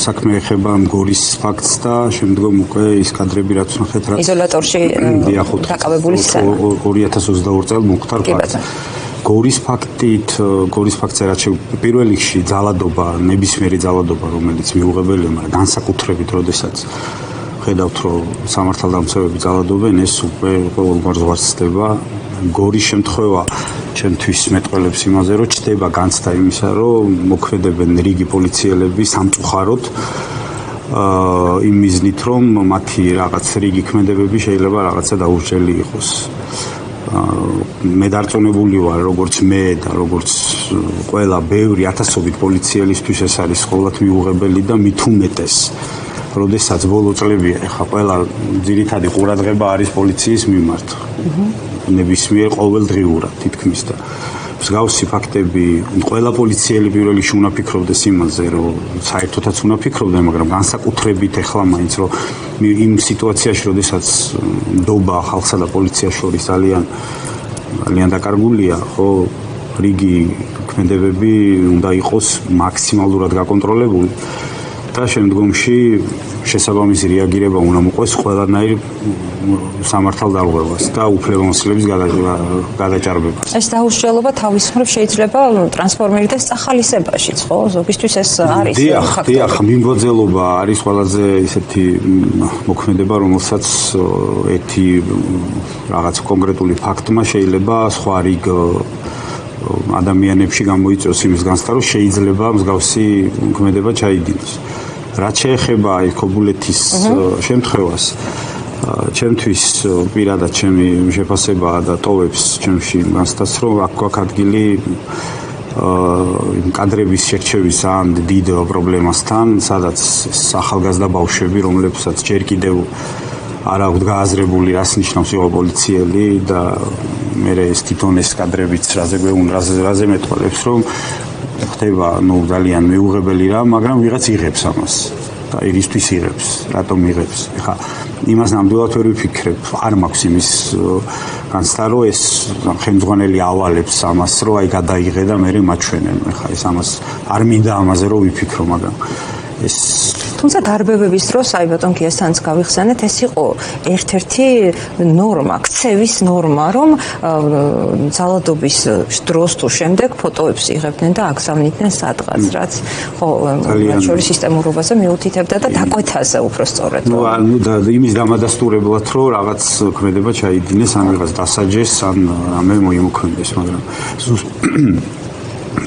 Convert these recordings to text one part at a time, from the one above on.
საქმე ეხება გორის ფაქტს და შემდგომ უკვე ის კადრები რაც ნახეთ რაც იზოლატორში დაკავებული სცენა 2022 წელს მოხდა ფაქტი. გორის ფაქტზე რაც პირველ რიგში ძალადობა, ნებისმიერი ძალადობა, რომელიც მიუღებელია, მაგრამ განსაკუთრებით, როდესაც ხედავთ, რომ სამართალდამცავები ძალადობენ, ეს უკვე ყოველგვარ ზღვარს ხდება. გორის შემთხვევა ჩემთვის მეტყველებს იმაზე, რომ ჩდება განცდა იმისა, რომ მოქმედებენ რიგი პოლიციელები სამწუხაროდ იმ მიზნით, რომ მათი რაღაც რიგი ქმედებები შეიძლება რაღაცა დაურჩელი იყოს. მე დარწმუნებული ვარ, როგორც მე და როგორც ყველა ბევრი ათასობით პოლიციელისთვის ეს არის ყოველთ მიუღებელი და მით უმეტეს. როდესაც ბოლო წლებია, ეხლა ყველა ძირითადი ყურადღება არის პოლიციის მიმართ. ნებისმიერ ყოველდღიურად თითქმის და მსგავსი ფაქტები ყველა პოლიციელი პირველ რიგში უნდა ფიქრობდეს იმაზე, რომ საერთოდაც უნდა ფიქრობდნენ, მაგრამ განსაკუთრებით ეხლა მაინც რომ იმ სიტუაციაში, როდესაც ნდობა ხალხსა და პოლიციას შორის ძალიან დაკარგულია, ხო, რიგი ქმედებები უნდა იყოს მაქსიმალურად გაკონტროლებული და შემდგომში შესაბამისი რეაგირება უნდა მოყვეს ყველანაირ სამართალდარღვევას და უფლებამოსილების გადაჭარბებას. ეს დაუსჯელობა თავის მხრივ შეიძლება ტრანსფორმირდეს სახალისებაშიც, ხო? ზოგისთვის ეს არის ფაქტორი. დიახ, მიმგოძელობა არის ყველაზე ისეთი მოქმედება, რომელსაც ერთი რაღაც კონკრეტული ფაქტმა შეიძლება სხვა რიგ ადამიანებში გამოიწვევს იმის განცდა, რომ შეიძლება მსგავსი მოქმედება ჩაიდინოს. რაც შეეხება ქობულეთის შემთხვევას, ჩემთვის პირადად ჩემი შეფასება და ტოვებს ჩემში განცდას, რომ აქ გვაქვს ადგილი კადრების შერჩევის ძალიან დიდ პრობლემასთან, სადაც ახალგაზრდა ბავშვები, რომლებსაც ჯერ კიდევ არ აქვთ გააზრებული, რას ნიშნავს იყო პოლიციელი და მე ეს თვითონ ეს კადრებიც რაზე მეტყველებს, რომ ხდება ძალიან მიუღებელი რა, მაგრამ ვიღაც იღებს ამას. და ირისთვის იღებს, რატომ იღებს? ეხლა იმას ნამდვილად ვერ ვიფიქრებ, არ მაქვს იმის განცდა, რომ ეს ხელმძღვანელი ავალებს ამას, რომ აი გადაიღე და მე მაჩვენენ. ეხლა ეს ამას არ მინდა ამაზე რომ ვიფიქრო, მაგრამ ეს თუმცა დარბევების დროს აი ბატონ გიასთანაც გავიხსენეთ, ეს იყო ერთ-ერთი ნორმა, ქცევის ნორმა, რომ ძალადობის დროს თუ შემდეგ ფოტოებს იღებდნენ და აგზავნიდნენ სადღაც, რაც ხო მათ შორის სისტემურობაზე მიუთითებდა და დაკვეთაზე უფრო სწორედ. ნუ და იმის დამადასტურებლად, რომ რაღაც ქმედება ჩაიდინეს, ან რაღაც დასაჯეს, ან რამე მოიმოქმედეს, მაგრამ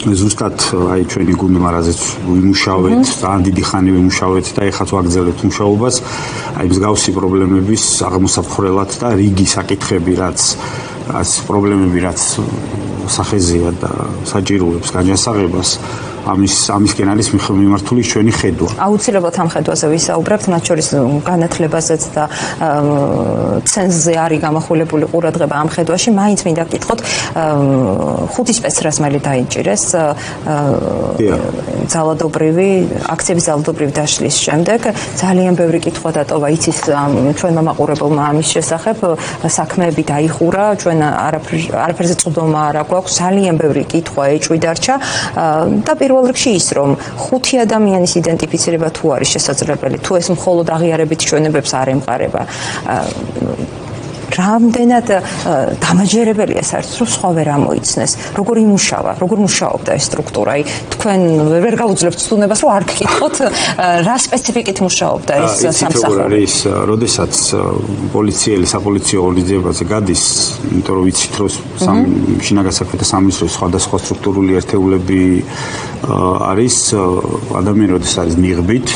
ზუსტად აი ჩვენი გუნდმა რაზეც ვიმუშავეთ, ძალიან დიდი ხანი ვიმუშავეთ და ეხლა ვაგრძელებთ მუშაობას, აი მსგავსი პრობლემების აღმოსაფხვრელად და რიგი საკითხები, რაც პრობლემები, რაც სახეზეა და საჭიროებს განჯანსაღებას, ამისკენ არის მიმართული ჩვენი ხედვა. აუცილებლად ამ ხედვაზე ვისაუბრებთ, მათ შორის განათლებაზეც და ცენზზე არის გამახვილებული ყურადღება ამ ხედვაში. მაინც მინდა გკითხოთ, 5 სპეცრაზმელი დაიჭირეს აქციების ძალადობრივი დაშლის შემდეგ. ძალიან ბევრი კითხვა დატოვა, იცის ჩვენმა მაყურებელმა ამის შესახებ, საქმეები დაიხურა, ჩვენ არაფერზე წვდომა არ აქვს, ძალიან ბევრი კითხვა ეჭვი დარჩა და პირველ რიგში ის, რომ 5 ადამიანის იდენტიფიცირება თუ არის შესაძლებელი, თუ ეს მხოლოდ აღიარებით ჩვენებებს არ ემყარება. რამდენად დამაჯერებელია საერთოდ, რომ სხვა ვერ ამოიცნეს, როგორ მუშაობდა ეს სტრუქტურა. თქვენ ვერ გაუძლებთ სტუდენტებს, რომ არ გკითხოთ, რა სპეციფიკით მუშაობდა ეს სამსახური. როდესაც პოლიციელი საპოლიციო ორგანიზებაზე გადის, იმიტომ რომ ვიცით, რომ შინაგან საქმეთა სამინისტროს სხვადასხვა სტრუქტურული ერთეულები არის, ადამიანი როდესაც არის მიღბით,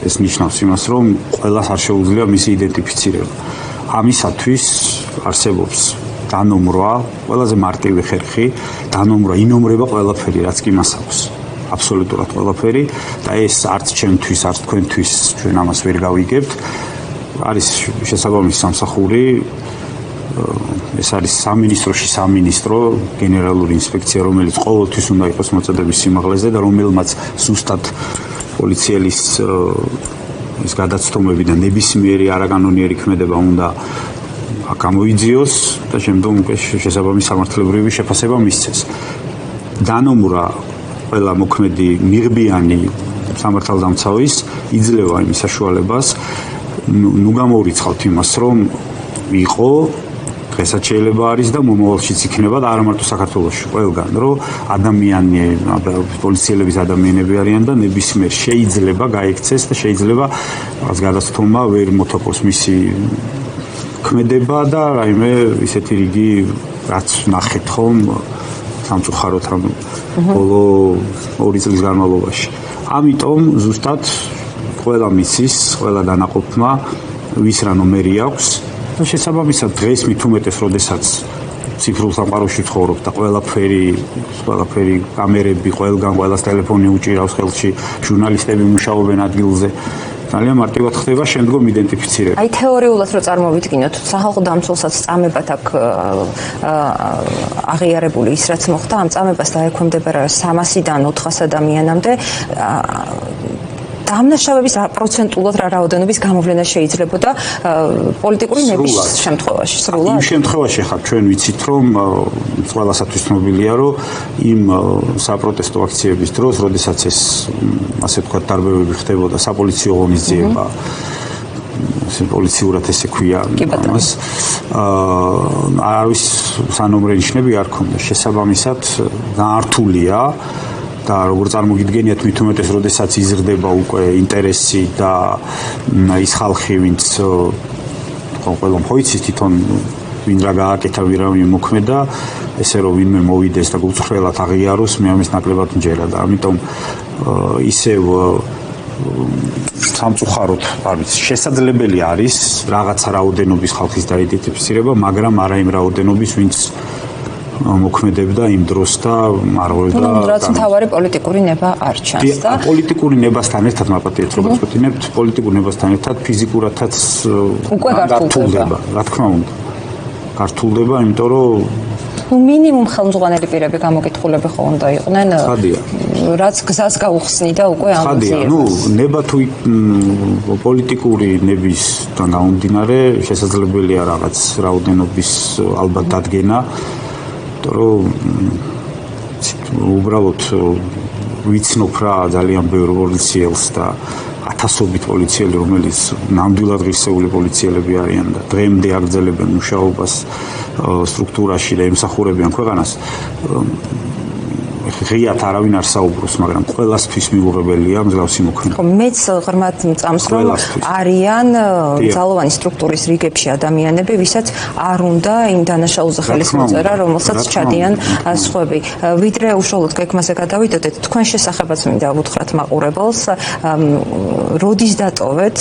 ეს ნიშნავს იმას, რომ ყველას არ შეუძლია მისი იდენტიფიცირება. ამისათვის არსებობს დანომრვა, ყველაზე მარტივი ხერხი, დანომრვა, ინომრება ყველაფერი, რაც კი მას აქვს. აბსოლუტურად ყველაფერი და ეს არც ჩემთვის, არც თქვენთვის ჩვენ ამას ვერ გავიგებთ. არის შესაბამისი სამსახური, ეს არის სამინისტროში სამინისტრო, გენერალური ინსპექცია, რომელიც ყოველთვის უნდა იყოს მოწოდების სიმაღლეზე და რომელმაც ზუსტად პოლიციელის ეს გადაცდომები და ნებისმიერი არაკანონიერი ქმედება უნდა გამოიძიოს და შემდგომ უკვე შესაბამისი სამართლებრივი შეფასება მისცეს. დანომრა ყველა მოქმედი მიღბიანი სამართალდამცავის იძლევა იმის საშუალებას ნუ გამოვრიცხავთ იმას რომ იყო დღესაც შეიძლება არის და მომავალშიც იქნება და არა მარტო საქართველოში ყველგან რომ ადამიანი პოლიციელების ადამიანები არიან და ნებისმიერ შეიძლება გაიქცეს და შეიძლება რაღაც გადასთომა ვერ მოთხოვს მისი ქმედება და რაიმე ისეთი რიგი რაც ნახეთ ხომ სამწუხაროდ ამ ბოლო 2 წლის განმავლობაში. ამიტომ ზუსტად ყველა მისის, ყველა დანაყოფმა ვის რა ნომერი აქვს და შესაბამისად დღეს მით უმეტეს, როდესაც ციფრულ სამყაროში ცხოვრობ და ყველაფერი კამერები, ყველგან ყველას ტელეფონი უჭირავს ხელში, ჟურნალისტები მუშაობენ ადგილზე. ძალიან მარტივად ხდება შემდგომ იდენტიფიცირება. აი თეორიულად რო წარმოვიდგინოთ, სახალხო დამცველსაც წამებად აქ აღიარებული ის რაც მოხდა, ამ წამებას დაექვემდებარა 300-დან 400 ადამიანამდე დამნაშავების პროცენტულად რა რაოდენობის გამოვლენა შეიძლებოდა პოლიტიკური ნების შემთხვევაში სრულად? იმ შემთხვევაში ხარ ჩვენ ვიცით რომ ყველასათვის ცნობილია რომ იმ საპროტესტო აქციების დროს, როდესაც ეს ასე ვთქვათ დარბევები ხდებოდა, საპოლიციო ღონისძიება პოლიციურად ესე ქვია ამას არის სანომრე ნიშნები არ ქონდა შესაბამისად გაართულია და როგორ წარმოგიდგენიათ მით უმეტეს როდესაც იზრდება უკვე ინტერესი და ის ხალხი ვინც ყველა მოიცის თვითონ ვინ რა გააკეთა ვირა მოქმედა ესე რომ ვინმე მოვიდეს და გუწხრელად აღიაროს მე ამის ნაკლებად მჯერა და ამიტომ ისევ სამწუხაროდ არ ვიცი შესაძლებელი არის რაღაცა რაოდენობის ხალხის დაიდენტიფიცირება მაგრამ არა იმ რაოდენობის ვინც მოქმედებდა იმ დროს და არღვევდა რაც მთავარი პოლიტიკური ნება არ ჩანს და პოლიტიკური ნებასთან ერთად მაპატიეთ როგორც ვთქვით პოლიტიკური ნებასთან ერთად ფიზიკურადაც უკვე გართულდება რა თქმა უნდა გართულდება იმიტომ რომ მინიმუმ ხელმძღვანელი პირები გამოკითხულები ხო უნდა იყვნენ რაც გზას გაუხსნიდა უკვე ამ ხადია ნუ ნება თუ პოლიტიკური ნებისთან გამომდინარე შესაძლებელია რაღაც რაოდენობის ალბათ დადგენა რომ უბრალოდ ვიცნობ რა ძალიან ბევრ პოლიციელს და ათასობით პოლიციელი რომელიც ნამდვილად ღირსეული პოლიციელები არიან და დღემდე აგრძელებენ მუშაობას სტრუქტურაში და ემსახურებიან ქვეყანას ღიათ არავინ არ საუბრობს, მაგრამ ყველასთვის მიუღებელია მსგავსი მოქმედება. მეც ღრმად მწამს რომ არიან ძალოვანი სტრუქტურის რიგებში ადამიანები, ვისაც არ უნდა იმ დანაშაულზე ხელის მოწერა, რომელსაც ჩადიან სხვები. ვიდრე უშუალოდ გეგმაზე გადავიდოდეთ, თქვენ შესახებაც მინდა უთხრათ მაყურებელს, როდის დატოვეთ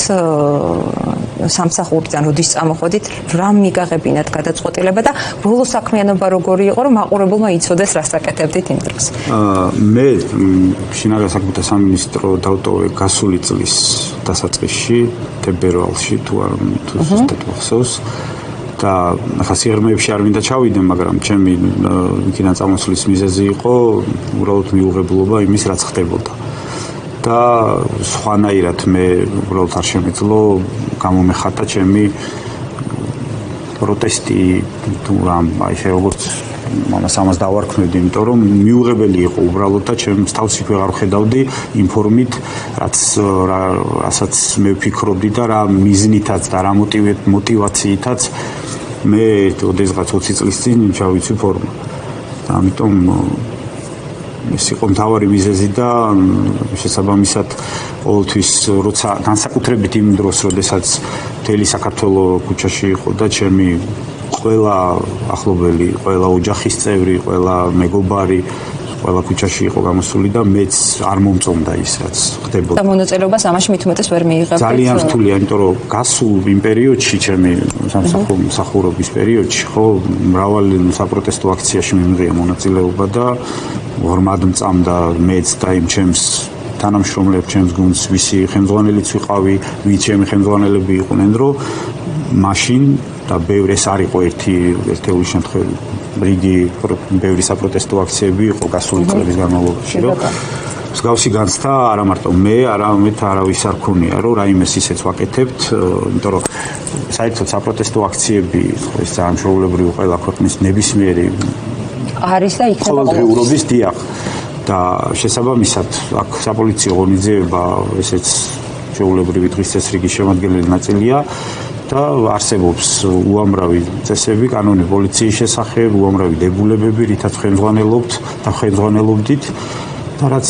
სამსახურიდან, როდის წამოხვედით, რა მიგაღებინათ გადაწყვეტილება და ბოლო საქმიანობა როგორი იყო, რომ მაყურებელმა იცოდეს რას აკეთებდით იმ დროს. მე შინაგან საქმეთა სამინისტრო დავტოვე გასული წლის დასაწყისში თებერვალში თუ არ ზუსტად მახსოვს და ახლა სიღრმეებში არ მინდა ჩავიდე მაგრამ ჩემი იქიდან წამოსვლის მიზეზი იყო უბრალოდ მიუღებლობა იმის რაც ხდებოდა და სხვანაირად მე უბრალოდ არ შემეძლო გამომეხატა ჩემი პროტესტი თუ რამ აი როგორც ამას დავარქმევდი, იმიტომ რომ მიუღებელი იყო უბრალოდ და ჩემს თავს ვეღარ ხედავდი იმ ფორმით, რასაც მე ვფიქრობდი და რა მიზნითაც და რა მოტივაციითაც მე ოდესღაც 20 წლის წინ ჩავიცვი ფორმა. ამიტომ ეს იყო მთავარი მიზეზი და შესაბამისად ყოველთვის როცა განსაკუთრებით იმ დროს, როდესაც მთელი საქართველო ქუჩაში იყო და ჩემი ყველა ახლობელი, ყველა ოჯახის წევრი, ყველა მეგობარი, ყველა ქუჩაში იყო გამოსული და მეც არ მომწონდა ის რაც ხდებოდა. და მონაწილეობას ამაში მით უმეტეს ვერ მიიღებთ. ძალიან რთულია, იმიტომ რომ გასულ იმ პერიოდში, ჩემი სამსახურობის პერიოდში, ხო, მრავალი საპროტესტო აქციაში მიმღია მონაწილეობა და ღრმად მწამდა მეც და იმ ჩემს თანამშრომლებს, ჩემს გუნდს, ვისი ხელმძღვანელიც ვიყავი, ვინც ჩემი ხელმძღვანელები იყვნენ, რომ მაშინ და ბევრი ეს არ იყო ერთეული შემთხვევა რიგი ბევრი საპროტესტო აქციები იყო გასული წლების განმავლობაში რომ მსგავსი განცდა არა მარტო მე არამედ არავის არ ქონია რომ რაიმეს ისეც ვაკეთებთ იმიტომ რომ საერთოდ საპროტესტო აქციები ეს ძალიან ჩვეულებრივი ყველა ქვეყნის ნებისმიერი არის და იქნება ყოველდღიურობის დიახ და შესაბამისად აქ საპოლიციო ღონისძიება ესეც ჩვეულებრივი დღის წესრიგის შემადგენელი ნაწილია და არსებობს უამრავი წესები კანონი პოლიციის შესახებ, უამრავი დებულებები, რითაც ხელმძღვანელობთ და ხელმძღვანელობდით და რაც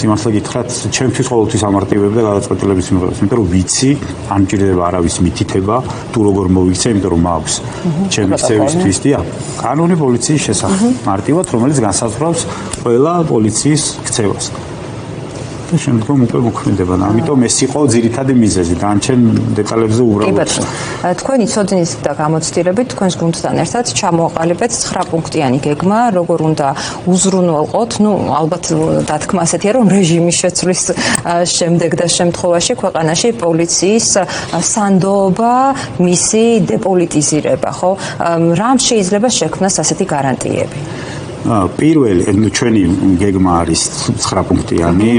სიმართლე გითხრათ, ჩემთვის ყოველთვის ამარტივებდა გადაწყვეტილების მიღებას, იმიტომ რომ ვიცი, არ მჭირდება არავის მითითება, თუ როგორ მოვიქცე, იმიტომ რომ მაქვს ჩემი ქცევისთვის და კანონი პოლიციის შესახებ, მარტივად, რომელიც განსაზღვრავს ყველა პოლიციის ქცევას. და შემდგომ უკვე მოქმედება და ამიტომ ეს იყო ძირითადი მიზეზი და ამჩენ დეტალებზე უბრალოდ თქვენი ცოდნით და გამოცდილებით თქვენს გუნდთან ერთად ჩამოაყალიბეთ 9 პუნქტიანი გეგმა, როგორ უნდა უზრუნველყოთ, ალბათ დათქმა ასეთია, რომ რეჟიმის შეცვლის შემდეგ და შემთხვევაში ქვეყანაში პოლიციის სანდოობა, მისი დეპოლიტიზირება, ხო? რამ შეიძლება შექმნას ასეთი გარანტიები? პირველი ჩვენი გეგმა არის 9 პუნქტიანი,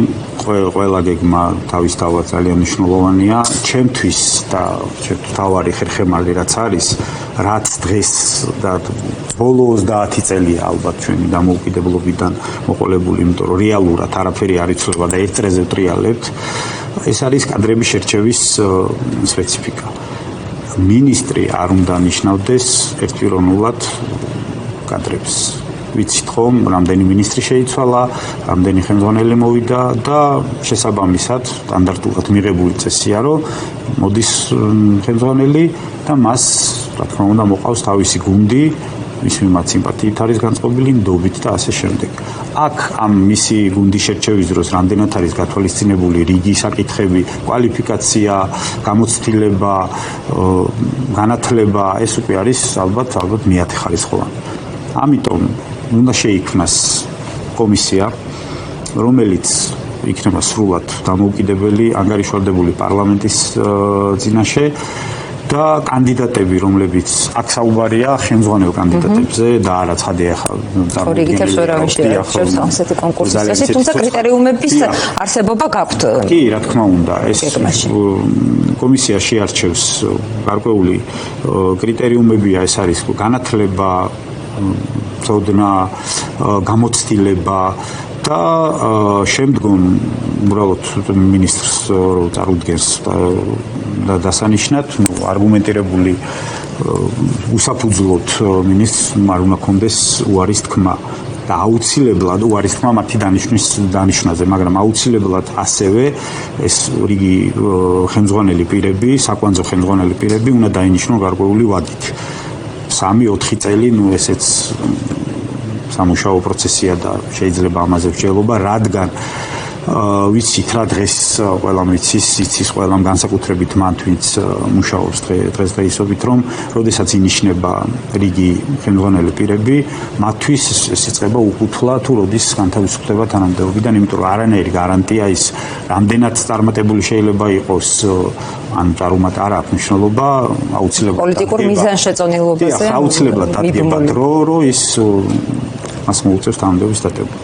ყველა გეგმა თავისთავად ძალიან მნიშვნელოვანია. ჩემთვის და თავარი ხერხემალი რაც არის, რაც დღეს და ბოლო 30 წელია ალბათ ჩვენი დამოუკიდებლობიდან მოყოლებული, იმიტომ რომ რეალურად არაფერი არ იცვლება და ერთ წრეზე ვტრიალებთ. ეს არის კადრების შერჩევის სპეციფიკა. მინისტრი არ უნდა ნიშნავდეს ერთპიროვნულად კადრებს. ვიცით ხომ, რამდენი მინისტრი შეიცვალა, რამდენი ხელმძღვანელი მოვიდა და შესაბამისად სტანდარტულად მიღებული წესია, რომ მოდის ხელმძღვანელი და მას, რა თქმა უნდა, მოყავს თავისი გუნდი, მის მიმართ სიმპათიით არის განწყობილი, ნდობით და ასე შემდეგ. აქ ამ მისი გუნდის შერჩევის დროს რამდენად არის გათვალისწინებული რიგი საკითხები, კვალიფიკაცია, გამოცდილება, განათლება, ეს უკვე არის ალბათ მეათეხარისხოვანი. ამიტომ უნდა შეიქმნას კომისია, რომელიც იქნება სრულად დამოუკიდებელი, ანგარიშვალდებული პარლამენტის წინაშე და კანდიდატები, რომლებიც აქ საუბარია ხელმძღვანელ კანდიდატებზე და არა ცხადია ახლა ორიგითებს ვერავინ შეერჩევს ასეთი კონკურსის, თუმცა კრიტერიუმების არსებობა გაქვთ. კი, რა თქმა უნდა, ეს კომისია შეარჩევს გარკვეული კრიტერიუმებია, ეს არის განათლება, ცოდნა, გამოცდილება და შემდგომ უბრალოდ მინისტრს წარუდგენს და დასანიშნად, არგუმენტირებული უსაფუძვლოდ მინისტრს არ უნდა კონდეს უარის თქმა და აუცილებლად უარის თქმა მათი დანიშვნაზე, მაგრამ აუცილებლად ასევე ეს რიგი ხელმძღვანელი პირები, საკვანძო ხელმძღვანელი პირები უნდა დაინიშნონ გარკვეული ვადით. 3-4 წელი, ესეც სამუშაო პროცესია და შეიძლება ამაზე მსჯელობა, რადგან ვიცით რა დღეს ყველამ იცის ყველამ განსაკუთრებით მან ვინც მუშაობს დღესდღეობით, რომ როდესაც ინიშნება რიგი ხელმძღვანელი პირები, მათთვის ეს იწყება უკუთვლა თუ როდის განთავისუფლდება თანამდებობიდან, იმიტომ რომ არანაირი გარანტია ის რამდენად წარმატებული შეიძლება იყოს ან წარუმატ არ აქვს მნიშვნელობა, აუცილებლად პოლიტიკურ მიზანშეწონილობაზე აუცილებლად დადგება დრო, რომ ის მას მოუწევს თანამდებობის დატება.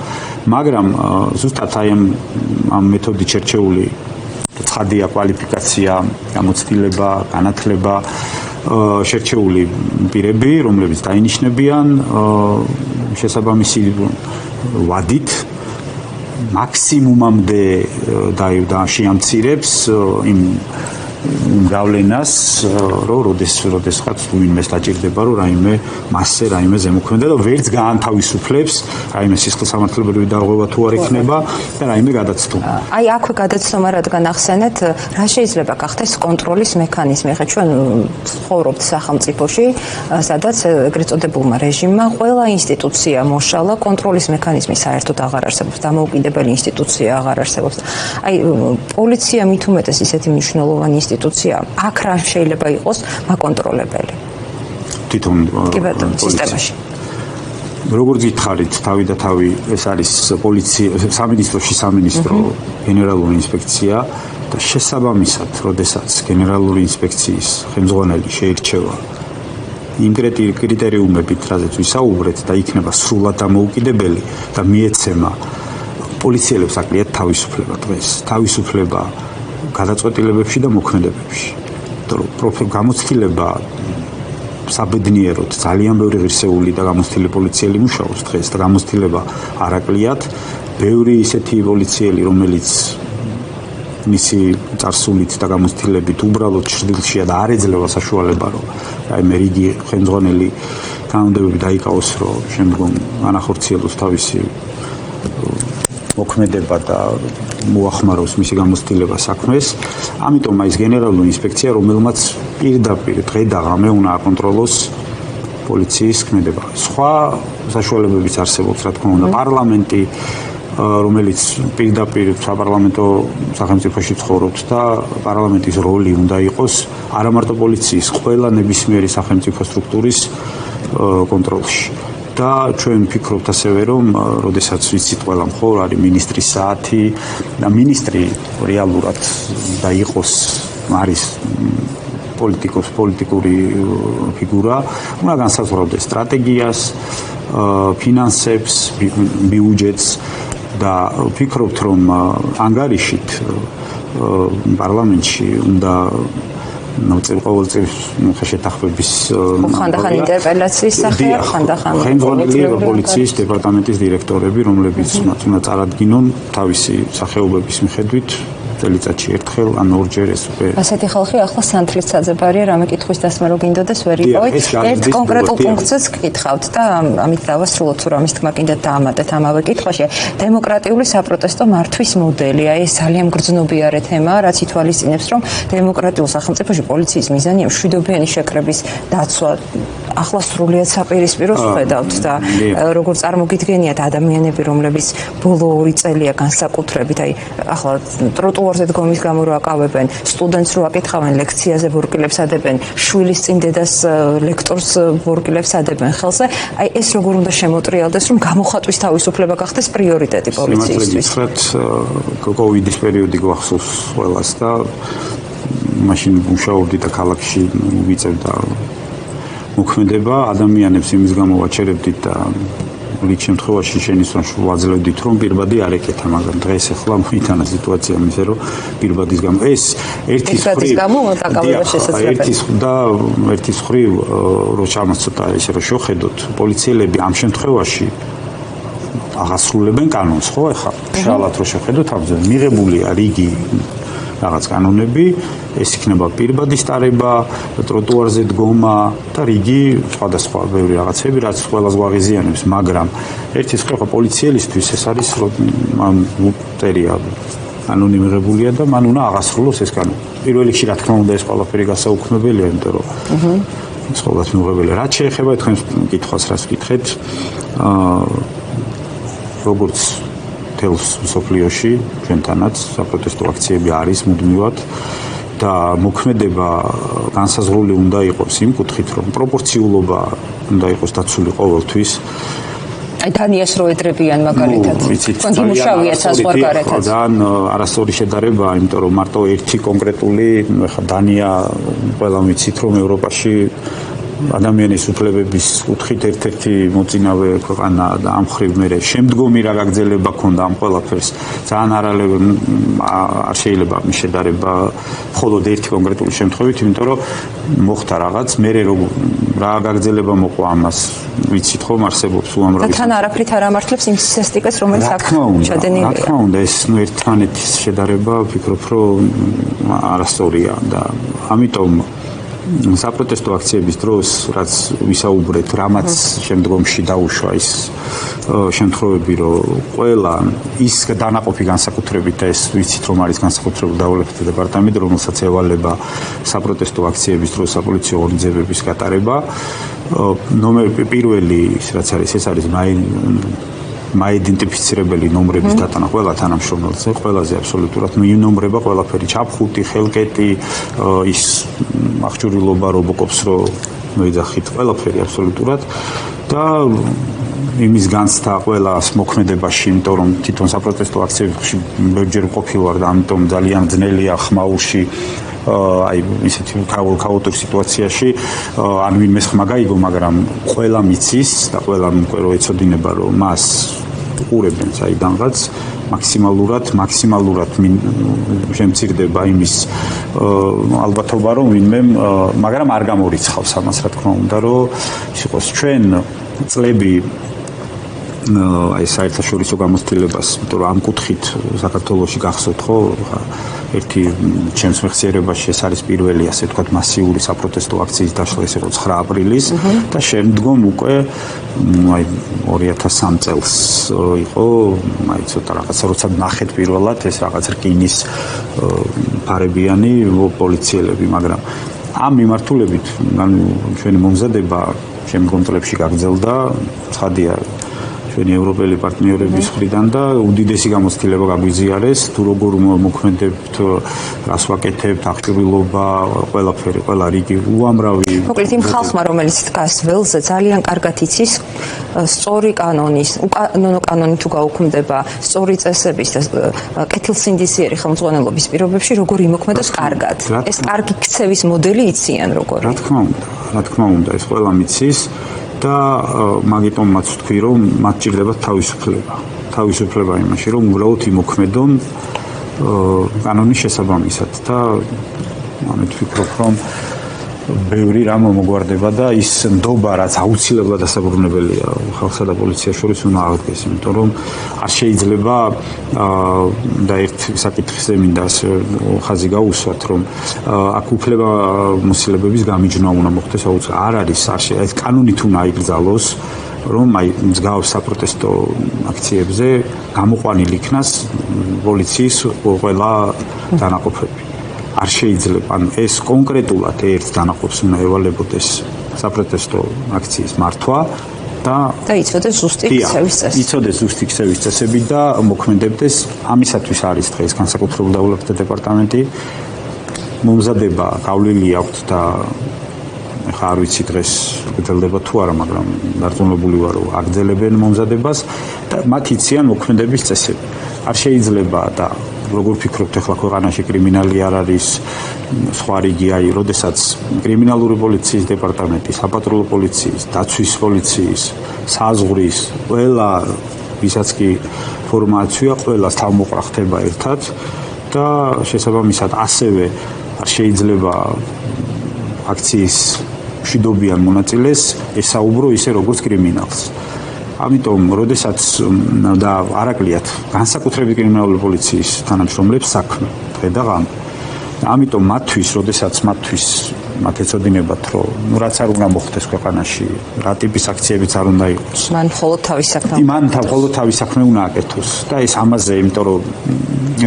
მაგრამ ზუსტად აი ამ მეთოდით შერჩეული ცხადია კვალიფიკაცია, გამოცდილება, განათლება, შერჩეული პირები, რომლებიც დაინიშნებიან შესაბამისი ვადით მაქსიმუმამდე და შეამცირებს იმ გავლენას, რომ როდესაც ვინმე დაჭირდება, რომ რაიმე მასზე რაიმე ზემოქმედა და ვერც გაანთავისუფლებს, რაიმე სისხლსამართლებრივი დარღვევა თუ არ იქნება და რაიმე გადაცდომა. აი აქვე გადაცდომა რადგან ახსენეთ, რა შეიძლება გახდეს კონტროლის მექანიზმი? ხა ჩვენ ცხოვრობთ სახელმწიფოში, სადაც ეგრეთ წოდებულმა რეჟიმმა ყველა ინსტიტუცია მოშალა, კონტროლის მექანიზმი საერთოდ აღარ არსებობს, დამოუკიდებელი ინსტიტუცია აღარ არსებობს. აი პოლიცია მით უმეტეს ისეთი მნიშვნელოვანი ინსტიტუცია, აქ რა შეიძლება იყოს მაკონტროლებელი? თვითონ სისტემაში. როგორც გითხარით, თავი და თავი ეს არის პოლიცია, სამინისტროში სამინისტრო გენერალური ინსპექცია და შესაბამისად, როდესაც გენერალური ინსპექციის ხელმძღვანელი შეირჩევა იმ კრიტერიუმებით, რაზეც ვისაუბრეთ და იქნება სრულად დამოუკიდებელი და მიეცემა პოლიციელებს აკლიათ თავისუფლება დღეს, თავისუფლება გადაწყვეტილებებში და მოქმედებებში. გამოცდილება საბედნიეროდ ძალიან ბევრი ღირსეული და გამოცდილი პოლიციელი მუშაობს დღეს და გამოცდილება არ აკლიათ ბევრი ისეთი პოლიციელი, რომელიც მისი წარსულით და გამოცდილებით უბრალოდ ჭრილშია და არ ეძლევა საშუალება, რომ რაიმე რიგი ხელმძღვანელი თანამდებები დაიკავოს, რომ შემდგომ ანახორციელოს თავისი მოქმედება და მოახმაროს მისი გამოცდილება საქმეს. ამიტომ ის გენერალური ინსპექცია, რომელმაც პირდაპირ დღე და ღამე უნდა აკონტროლოს პოლიციის ქმედება. სხვა საშუალებებიც არსებობს, რა თქმა უნდა, პარლამენტი, რომელიც პირდაპირ საპარლამენტო სახელმწიფოში ცხოვრობს და პარლამენტის როლი უნდა იყოს არა მარტო პოლიციის, ყველა ნებისმიერი სახელმწიფო სტრუქტურის კონტროლში. და ჩვენ ვფიქრობთ ასევე, რომ როდესაც ვიცით ყველამ ხო არის მინისტრის საათი და მინისტრი რეალურად და იყოს არის პოლიტიკური ფიგურა, უნდა განსაზღვრავდეს სტრატეგიას, ფინანსებს, ბიუჯეტს და ვფიქრობთ, რომ ანგარიშით პარლამენტში უნდა ყოველწლის შეთანხმების ხანდახან ინტერპელაციის სახეა, ხანდახან ხელმძღვანელი პოლიციის დეპარტამენტის დირექტორები, რომლებიც უნდა წარადგინონ თავისი სახეობების მიხედვით წელიწადში ერთხელ ან ორჯერ ეს უკვე. ასეთი ხალხი ახლა სანთლის საძებარია, რამე კითხვის დასმა რო გინდოდეს ვერ იპოვით. ერთ კონკრეტულ პუნქტზეც გკითხავთ და ამით დავასრულოთ, თუ რამის თქმა კიდე დაამატეთ ამავე კითხვაში. დემოკრატიული საპროტესტო მართვის მოდელი, აი ეს ძალიან გრძნობიარე თემაა, რაც ითვალისწინებს, რომ დემოკრატიულ სახელმწიფოში პოლიციის მიზანია მშვიდობიანი შეკრების დაცვა. ახლა სრულიად საპირისპიროს ვხედავთ და როგორ წარმოგიდგენიათ ადამიანები, რომლებიც ბოლო 2 წელია განსაკუთრებით, აი ახლა ტროტუარზე დგომის გამო რო აკავებენ, სტუდენტს რო აკითხავენ, ლექციაზე ბორკილებს ადებენ, შვილის წინ დედას ლექტორს ბორკილებს ადებენ ხელზე, აი ეს როგორ უნდა შემოტრიალდეს, რომ გამოხატვის თავისუფლება გახდეს პრიორიტეტი პოლიციისთვის. კოვიდის პერიოდი გვახსოვს ყველას და მაშინ მუშაობდი და ქალაქში ვიწევდა მოქმედება, ადამიანებს იმის გამო ვაჩერებდით და რიგ შემთხვევაში შენიშნავს ვაძლევდით, რომ პირბადი არ ეკეთა, მაგრამ დღეს ახლა მოიტანა სიტუაცია მისე, რომ პირბადის გამო ეს ერთის მხრივ რო ჩამოსწოდა ესე რომ შევხედოთ, პოლიციელები ამ შემთხვევაში აღასრულებენ კანონს, ხო, ახლა შალათ რო შევხედოთ, ამაზე მიღებულია რიგი რაღაც კანონები, ეს იქნება პირბადის ტარება, ტროტუარზე დგომა და რიგი სხვადასხვა ბევრი რაღაცები, რაც ყველას გვაღიზიანებს, მაგრამ ერთის მხრივ პოლიციელისთვის ეს არის რომ წერია კანონი მიღებულია და მან უნდა აღასრულოს ეს კანონი. პირველ რიგში რა თქმა უნდა ეს ყველაფერი გასაუქმებელია, იმიტომ რომ ცხოვრებას მიუღებელია. რაც შეეხება თქვენ კითხვას, რას ვკითხეთ, როგორც თელს სოფლიოში ჩვენთანაც საპროტესტო აქციები არის მუდმივად და მოქმედება განსაზღვრული უნდა იყოს იმ კუთხით, რომ პროპორციულობა უნდა იყოს დაცული ყოველთვის. აი დანიას რო ედრებიან მაგალითად. თქვენი მუშავია საზღვარგარეთაც. ძალიან არასწორი შედარებაა, იმიტომ რომ მარტო ერთი კონკრეტული, ხა დანია ყველა ვიცით, რომ ევროპაში ადამიანის უფლებების კუთხით ერთ-ერთი მოწინავე ქვეყანა და ამ მხრივ მე შემდგომი რა გაგრძელება ქონდა ამ ყველაფერს ძალიან არ შეიძლება მიშედარება მხოლოდ ერთი კონკრეტული შემთხვევით, იმიტომ რომ მოხდა რაღაც, მე რა გაგრძელება მოყვა ამას ვიცით ხომ არსებობს უამრავი. და თან არაფრით არ ამართლებს იმ სტატისტიკას, რომელიც აქ ჩადენილია. რა თქმა უნდა, ეს ერთმანეთის შედარება ვფიქრობ, რომ არასწორია და ამიტომ საპროტესტო აქციების დროს, რაც ვისაუბრეთ, რამაც შემდგომში დაუშვა ის შემთხვევები, რომ ყველა ის დანაყოფი განსაკუთრებით და ეს ვიცით, რომ არის განსაკუთრებული დავალებათა დეპარტამენტი, რომელსაც ევალება საპროტესტო აქციების დროს საპოლიციო ღონისძიებების გატარება. პირველი ის რაც არის, ეს არის მაიდენტიფიცირებელი ნომრების დატანა ყველა თანამშრომელზე, ყველაზე აბსოლუტურად მიინომრება ყველაფერი, ჩაფხუტი, ხელკეტი, ის აღჭურვილობა რობოკოპს რო მოიძახით, ყველაფერი აბსოლუტურად და იმის განცდა ყველას მოქმედებაში, იმიტომ რომ თვითონ საპროტესტო აქციებში ბევრჯერ ყოფილვარ და ამიტომ ძალიან ძნელია ხმაურში აი ისეთი ქაოტურ სიტუაციაში ან ვინმეს ხმა გაიგო, მაგრამ ყველა მიცის და ყველა რო ეცოდინება, რომ მას უყურებენ საიდანღაც მაქსიმალურად შემცირდება იმის ალბათობა, რომ ვინმე, მაგრამ არ გამორიცხავს ამას, რა თქმა უნდა, რომ ის იყოს ჩვენ წლები აი საერთაშორისო გამოცდილებას, იმიტომ რომ ამ კუთხით საქართველოში გახსოვთ ხო, ერთი ჩემს მეხსიერებაში ეს არის პირველი, ასე ვთქვათ, მასიური საპროტესტო აქციის დაშლა, ეს იყო 9 აპრილის და შემდგომ უკვე აი 2003 წელს იყო, აი ცოტა რაღაცა როცა ნახეთ პირველად ეს რაღაც რკინის ფარებიანი პოლიციელები, მაგრამ ამ მიმართულებით ჩვენი მომზადება შემდგომ წლებში გაგრძელდა, ცხადია ჩვენი ევროპელი პარტნიორების მხრიდან და უდიდესი გამოცდილება გაგვიზიარეს, თუ როგორ მოქმედებთ, რას ვაკეთებთ, აღჭურვილობა, ყველაფერი, ყველა რიგი უამრავი. მოკლედ იმ ხალხმა, რომელიც დგას ველზე, ძალიან კარგად იცის სწორი კანონის, უკანონო კანონი თუ გაუქმდება, სწორი წესების და კეთილსინდისიერი ხელმძღვანელობის პირობებში, როგორ იმოქმედოს კარგად. ეს კარგი ქცევის მოდელი იციან როგორ. რა თქმა უნდა, ეს ყველა მიცის. და მაგიტომაც ვთქვი, რომ მათ ჭირდებათ თავისუფლება იმაში, რომ უბრალოდ იმოქმედონ კანონის შესაბამისად და ამით ვფიქრობ, რომ ბევრი რამ მოგვარდება და ის ნდობა, რაც აუცილებლად დასაბრუნებელია ხალხსა და პოლიციას შორის უნდა აღდგეს, იმიტომ რომ არ შეიძლება და ერთ საკითხზე მინდა ხაზი გაუსვათ, რომ აქ უფლება მოსილებების გამიჯვნა უნდა მოხდეს აუცილებლად. არ არის ეს კანონით უნდა იკრძალოს, რომ აი მსგავს საპროტესტო აქციებზე გამოყვანილი იქნას პოლიციის ყველა დანაყოფები. არ შეიძლება, ანუ ეს კონკრეტულად ერთ დანაყოფს უნდა ევალებოდეს საპროტესტო აქციის მართვა და იცოდეს ზუსტი ქცევის წესი. იცოდეს ზუსტი ქცევის წესები და მოქმედებდეს. ამისათვის არის დღეს განსაკუთრებულ დავალებათა დეპარტამენტი. მომზადება გავლილი აქვს და ხა არ ვიცი დღეს გრძელდება თუ არა, მაგრამ დარწმუნებული ვარ, რომ აგრძელებენ მომზადებას და მათ იციან მოქმედების წესები. არ შეიძლება და როგორ ფიქრობთ, ახლა ქვეყანაში კრიმინალი არ არის, სხვა რიგი, აი, როდესაც კრიმინალური პოლიციის დეპარტამენტი, საპატრულო პოლიციის, დაცვის პოლიციის, საზღვრის, ყველა ვისაც კი ფორმაცია, ყველას თავმოყრა ხდება ერთად და შესაბამისად ასევე არ შეიძლება აქციის მშვიდობიან მონაწილეს ესაუბრო ისე როგორც კრიმინალს. ამიტომ, როდესაც და არაკლიათ განსაკუთრებით კრიმინალური პოლიციის თანამშრომლებს საქმე დღე და ღამე. ამიტომ მათთვის, როდესაც მათ ეცოდინებათ, რომ რაც არ უნდა მოხდეს ქვეყანაში, რა ტიპის აქციებიც არ უნდა იყოს. მან მხოლოდ თავის საქმე. მხოლოდ თავის საქმე უნდა აკეთოს და ეს ამაზე, იმიტომ რომ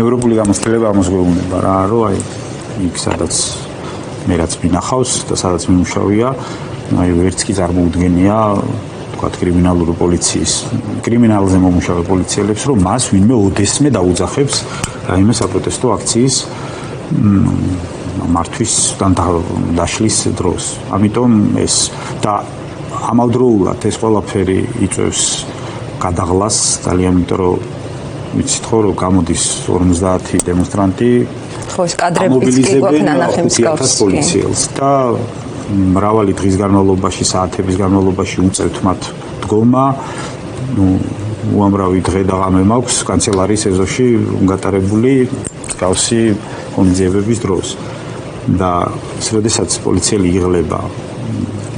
ევროპული გამოცდილება ამას გვეუბნება რა, რომ აი იქ სადაც მე რაც მინახავს და სადაც მიმუშავია, აი ვერც კი წარმოუდგენია კრიმინალური პოლიციის, კრიმინალზე მომუშავე პოლიციელებს, რომ მას ვინმე ოდესმე დაუძახებს რაიმე საპროტესტო აქციის მართვის დაშლის დროს. ამიტომ ეს და ამავდროულად ეს ყველაფერი იწვევს გადაღლას ძალიან, იმიტომ რომ ვიცით ხო, რომ გამოდის 50 დემონსტრანტი, ხო, ეს კადრებიც კი გვაქვს ნანახი მსგავსი პოლიციელს და მრავალი დღის განმავლობაში, საათების განმავლობაში უწევთ მათ დგომა. უამრავი დღე და ღამე მაქვს კანცელარიის ეზოში გატარებული მსგავსი ღონისძიებების დროს. და როდესაც პოლიციელი იღლება,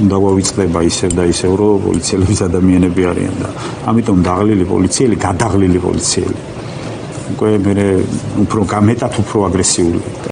უნდა გვავიწყდება ისევ და ისევ, რომ პოლიციელების ადამიანები არიან და ამიტომ დაღლილი პოლიციელი, გადაღლილი პოლიციელი უკვე მე უფრო გამეტად უფრო აგრესიული.